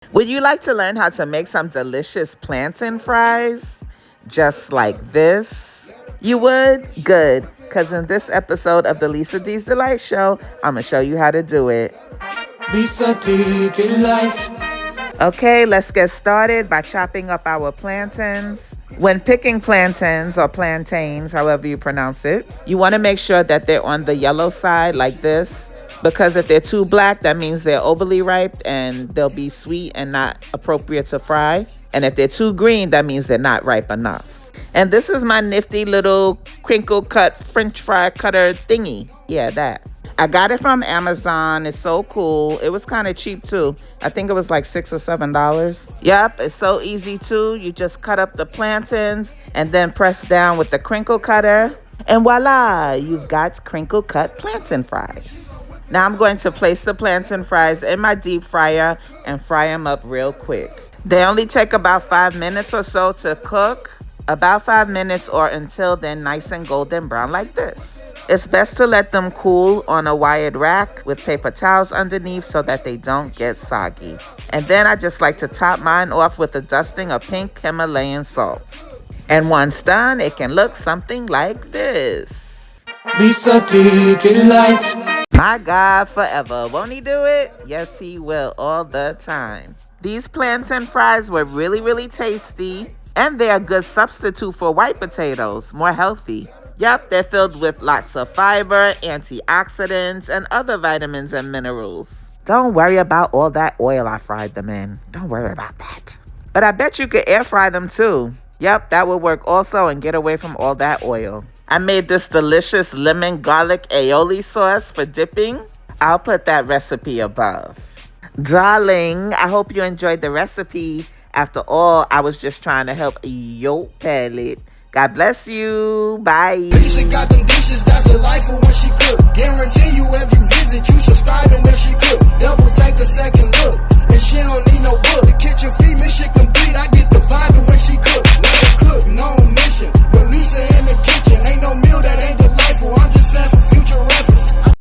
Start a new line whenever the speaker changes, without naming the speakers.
Would you like to learn how to make some delicious plantain fries? Just like this? You would? Good. Because in this episode of the Lisa D's Delight Show, I'm going to show you how to do it.
Lisa D Delight.
Okay, let's get started by chopping up our plantains. When picking plantains or plantains, however you pronounce it, you want to make sure that they're on the yellow side like this. Because if they're too black, that means they're overly ripe and they'll be sweet and not appropriate to fry. And if they're too green, that means they're not ripe enough. And this is my nifty little crinkle cut French fry cutter thingy. Yeah, that. I got it from Amazon. It's so cool. It was kind of cheap too. I think it was like $6 or $7. Yep, it's so easy too. You just cut up the plantains and then press down with the crinkle cutter. And voila, you've got crinkle cut plantain fries. Now I'm going to place the plantain fries in my deep fryer and fry them up real quick. They only take about 5 minutes or so to cook. About 5 minutes or until they're nice and golden brown like this. It's best to let them cool on a wired rack with paper towels underneath so that they don't get soggy. And then I just like to top mine off with a dusting of pink Himalayan salt. And once done, it can look something like this.
Lisa D Delight.
My God, forever. Won't he do it? Yes, he will, all the time. These plantain fries were really tasty. And they're a good substitute for white potatoes, more healthy. Yep, they're filled with lots of fiber, antioxidants, and other vitamins and minerals. Don't worry about all that oil I fried them in. Don't worry about that. But I bet you could air fry them too. Yep, that would work also and get away from all that oil. I made this delicious lemon garlic aioli sauce for dipping. I'll put that recipe above. Darling, I hope you enjoyed the recipe. After all, I was just trying to help your palate. God bless you. Bye.
Lisa got them dishes, that's the life of what she cook. Guarantee you if you visit, you subscribe and if she